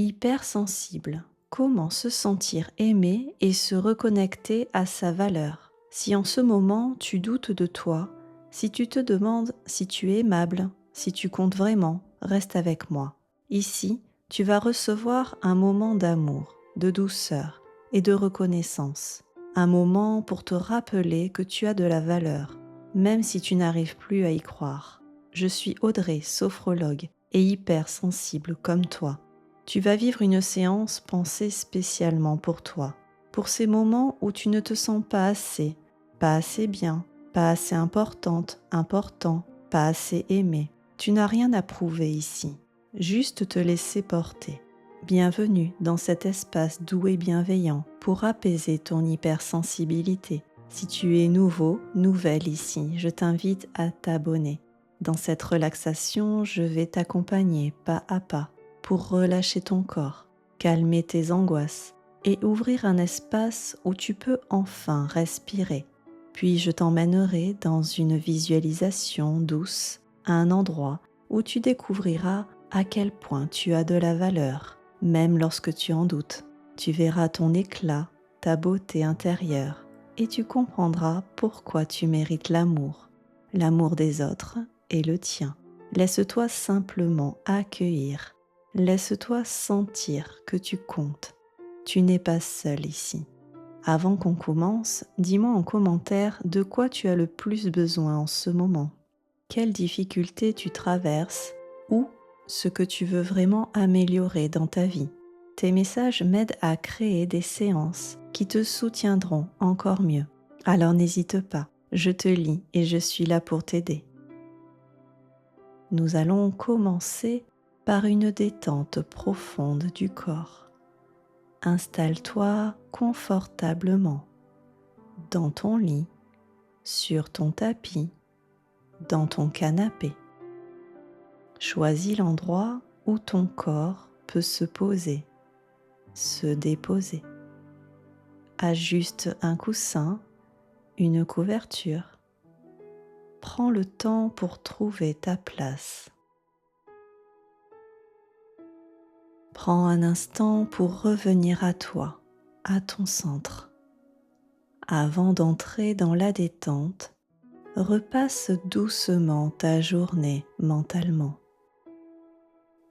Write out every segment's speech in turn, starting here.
Hypersensible. Comment se sentir aimé et se reconnecter à sa valeur? Si en ce moment tu doutes de toi, si tu te demandes si tu es aimable, si tu comptes vraiment, reste avec moi. Ici, tu vas recevoir un moment d'amour, de douceur et de reconnaissance. Un moment pour te rappeler que tu as de la valeur, même si tu n'arrives plus à y croire. Je suis Audrey, sophrologue et hypersensible comme toi. Tu vas vivre une séance pensée spécialement pour toi, pour ces moments où tu ne te sens pas assez bien, pas assez importante, important, pas assez aimé. Tu n'as rien à prouver ici, juste te laisser porter. Bienvenue dans cet espace doux et bienveillant pour apaiser ton hypersensibilité. Si tu es nouveau, nouvelle ici, je t'invite à t'abonner. Dans cette relaxation, je vais t'accompagner pas à pas pour relâcher ton corps, calmer tes angoisses et ouvrir un espace où tu peux enfin respirer. Puis je t'emmènerai dans une visualisation douce à un endroit où tu découvriras à quel point tu as de la valeur, même lorsque tu en doutes. Tu verras ton éclat, ta beauté intérieure et tu comprendras pourquoi tu mérites l'amour des autres et le tien. Laisse-toi simplement accueillir. Laisse-toi sentir que tu comptes. Tu n'es pas seul ici. Avant qu'on commence, dis-moi en commentaire de quoi tu as le plus besoin en ce moment. Quelles difficultés tu traverses ou ce que tu veux vraiment améliorer dans ta vie. Tes messages m'aident à créer des séances qui te soutiendront encore mieux. Alors n'hésite pas, je te lis et je suis là pour t'aider. Nous allons commencer par une détente profonde du corps. Installe-toi confortablement dans ton lit, sur ton tapis, dans ton canapé. Choisis l'endroit où ton corps peut se poser, se déposer. Ajuste un coussin, une couverture. Prends le temps pour trouver ta place. Prends un instant pour revenir à toi, à ton centre. Avant d'entrer dans la détente, repasse doucement ta journée mentalement.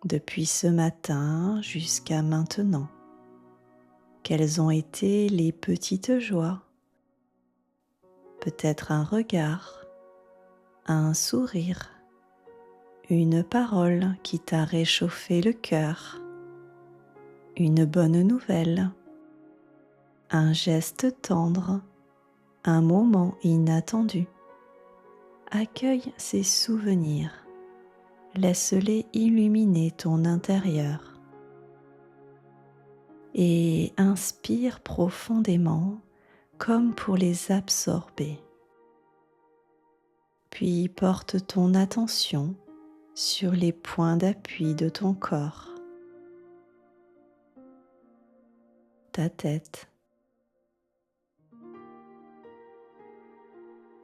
Depuis ce matin jusqu'à maintenant, quelles ont été les petites joies? Peut-être un regard, un sourire, une parole qui t'a réchauffé le cœur, une bonne nouvelle, un geste tendre, un moment inattendu. Accueille ces souvenirs, laisse-les illuminer ton intérieur et inspire profondément comme pour les absorber. Puis porte ton attention sur les points d'appui de ton corps, ta tête,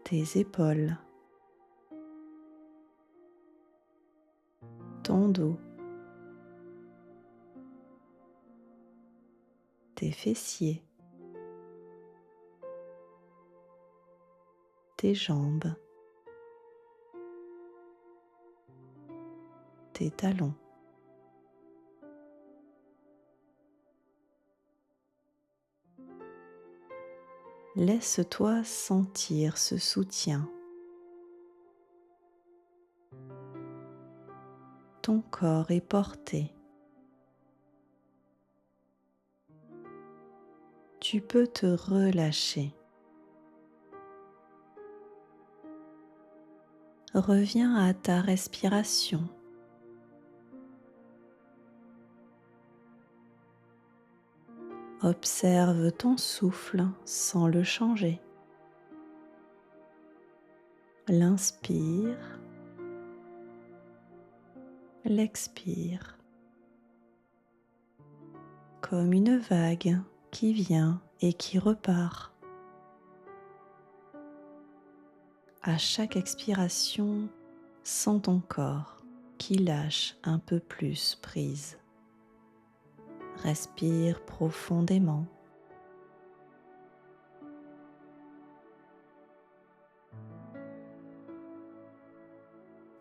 tes épaules, ton dos, tes fessiers, tes jambes, tes talons. Laisse-toi sentir ce soutien. Ton corps est porté. Tu peux te relâcher. Reviens à ta respiration. Observe ton souffle sans le changer. L'inspire, l'expire, comme une vague qui vient et qui repart. À chaque expiration, sens ton corps qui lâche un peu plus prise. Respire profondément.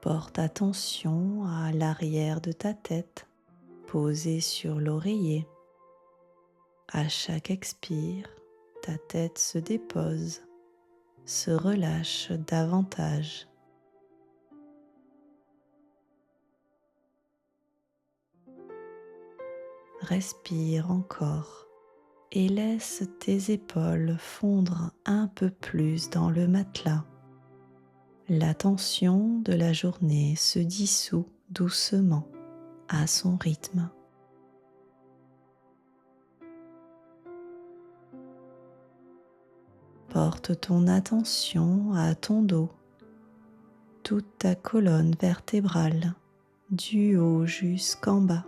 Porte attention à l'arrière de ta tête posée sur l'oreiller. À chaque expire, ta tête se dépose, se relâche davantage. Respire encore et laisse tes épaules fondre un peu plus dans le matelas. La tension de la journée se dissout doucement à son rythme. Porte ton attention à ton dos, toute ta colonne vertébrale, du haut jusqu'en bas.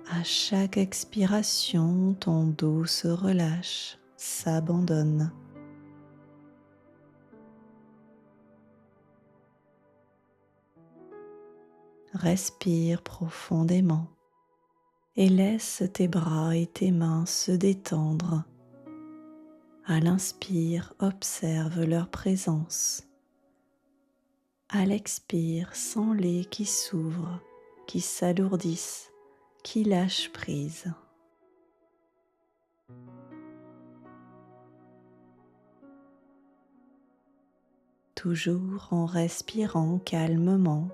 À chaque expiration, ton dos se relâche, s'abandonne. Respire profondément et laisse tes bras et tes mains se détendre. À l'inspire, observe leur présence. À l'expire, sens-les qui s'ouvrent, qui s'alourdissent, qui lâchent prise. Toujours en respirant calmement,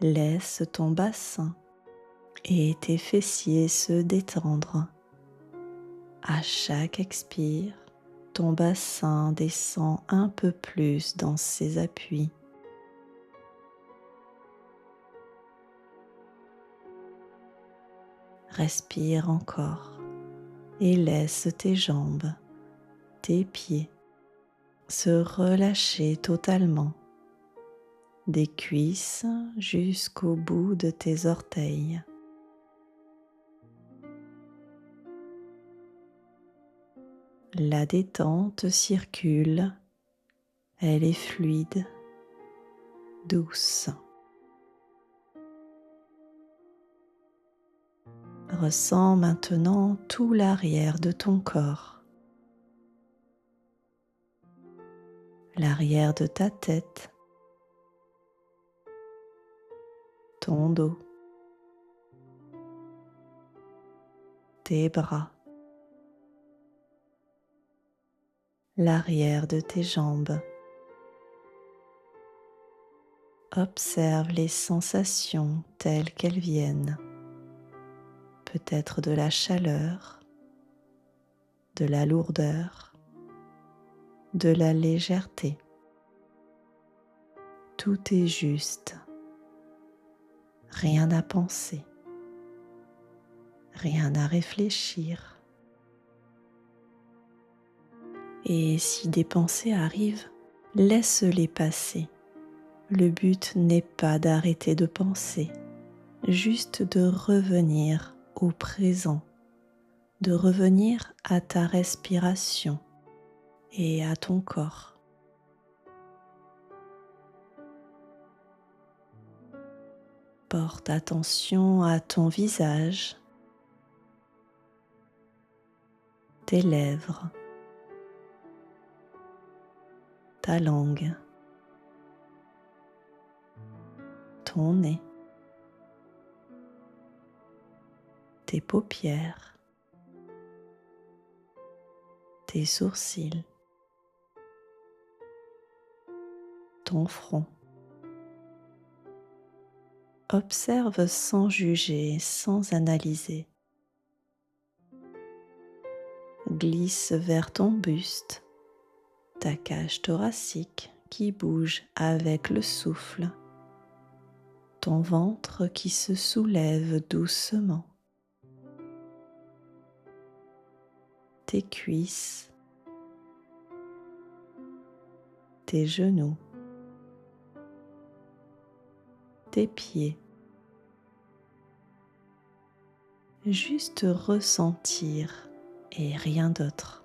laisse ton bassin et tes fessiers se détendre. À chaque expire, ton bassin descend un peu plus dans ses appuis. Respire encore et laisse tes jambes, tes pieds se relâcher totalement, des cuisses jusqu'au bout de tes orteils. La détente circule, elle est fluide, douce. Ressens maintenant tout l'arrière de ton corps, l'arrière de ta tête, ton dos, tes bras, l'arrière de tes jambes. Observe les sensations telles qu'elles viennent, peut-être de la chaleur, de la lourdeur, de la légèreté. Tout est juste, rien à penser, rien à réfléchir. Et si des pensées arrivent, laisse-les passer. Le but n'est pas d'arrêter de penser, juste de revenir au présent, de revenir à ta respiration et à ton corps. Porte attention à ton visage, tes lèvres, ta langue, ton nez, tes paupières, tes sourcils, ton front. Observe sans juger, sans analyser. Glisse vers ton buste, ta cage thoracique qui bouge avec le souffle, ton ventre qui se soulève doucement, tes cuisses, tes genoux, tes pieds. Juste ressentir et rien d'autre.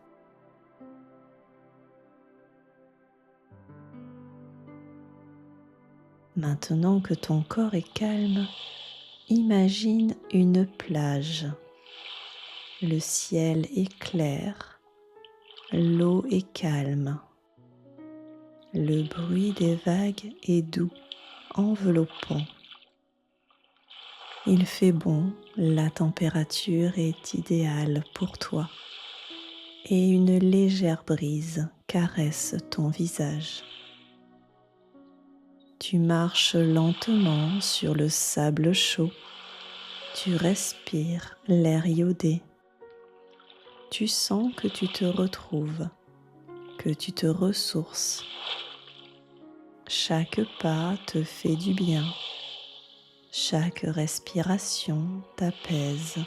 Maintenant que ton corps est calme, imagine une plage Le ciel est clair, l'eau est calme, le bruit des vagues est doux, enveloppant. Il fait bon, la température est idéale pour toi et une légère brise caresse ton visage. Tu marches lentement sur le sable chaud, tu respires l'air iodé. Tu sens que tu te retrouves, que tu te ressources. Chaque pas te fait du bien. Chaque respiration t'apaise.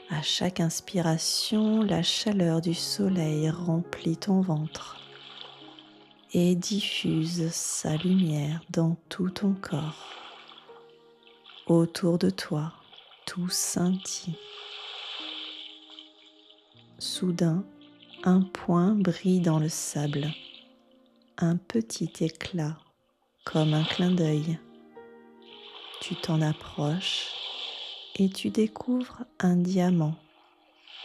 À chaque inspiration, la chaleur du soleil remplit ton ventre et diffuse sa lumière dans tout ton corps. Autour de toi, tout scintille. Soudain, un point brille dans le sable, un petit éclat comme un clin d'œil. Tu t'en approches et tu découvres un diamant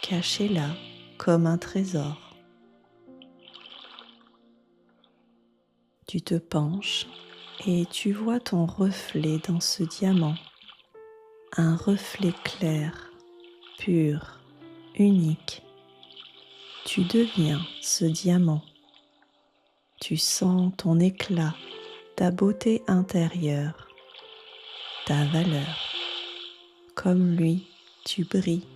caché là comme un trésor. Tu te penches et tu vois ton reflet dans ce diamant, un reflet clair, pur, unique. Tu deviens ce diamant. Tu sens ton éclat, ta beauté intérieure, ta valeur. Comme lui, tu brilles.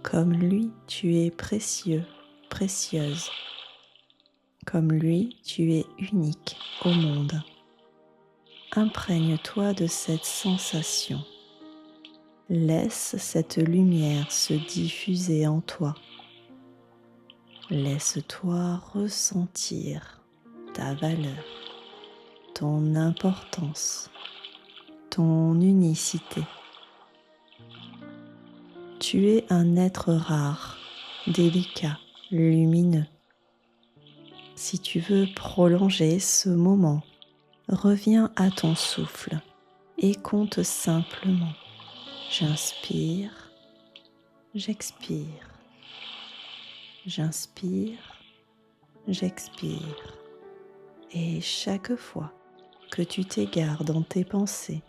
Comme lui, tu es précieux, précieuse. Comme lui, tu es unique au monde. Imprègne-toi de cette sensation. Laisse cette lumière se diffuser en toi. Laisse-toi ressentir ta valeur, ton importance, ton unicité. Tu es un être rare, délicat, lumineux. Si tu veux prolonger ce moment, reviens à ton souffle et compte simplement. J'inspire, j'expire. J'inspire, j'expire. Et chaque fois que tu t'égares dans tes pensées,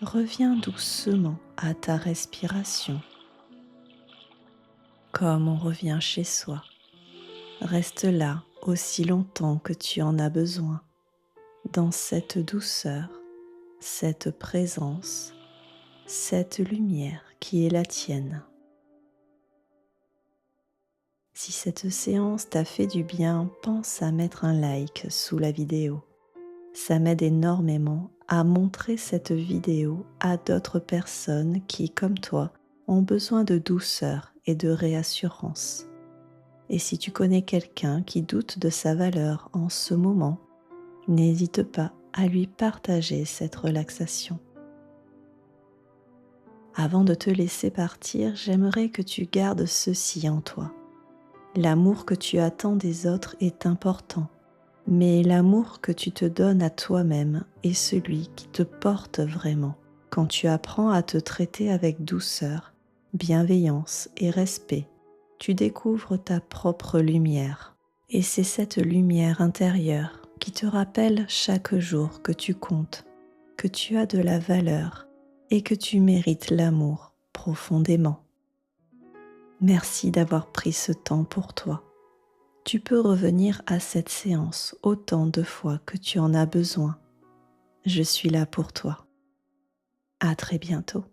reviens doucement à ta respiration. Comme on revient chez soi, reste là aussi longtemps que tu en as besoin, dans cette douceur, cette présence, cette lumière qui est la tienne. Si cette séance t'a fait du bien, pense à mettre un like sous la vidéo. Ça m'aide énormément à montrer cette vidéo à d'autres personnes qui, comme toi, ont besoin de douceur et de réassurance. Et si tu connais quelqu'un qui doute de sa valeur en ce moment, n'hésite pas à lui partager cette relaxation. Avant de te laisser partir, j'aimerais que tu gardes ceci en toi. L'amour que tu attends des autres est important, mais l'amour que tu te donnes à toi-même est celui qui te porte vraiment. Quand tu apprends à te traiter avec douceur, bienveillance et respect, tu découvres ta propre lumière. Et c'est cette lumière intérieure qui te rappelle chaque jour que tu comptes, que tu as de la valeur et que tu mérites l'amour profondément. Merci d'avoir pris ce temps pour toi. Tu peux revenir à cette séance autant de fois que tu en as besoin. Je suis là pour toi. À très bientôt.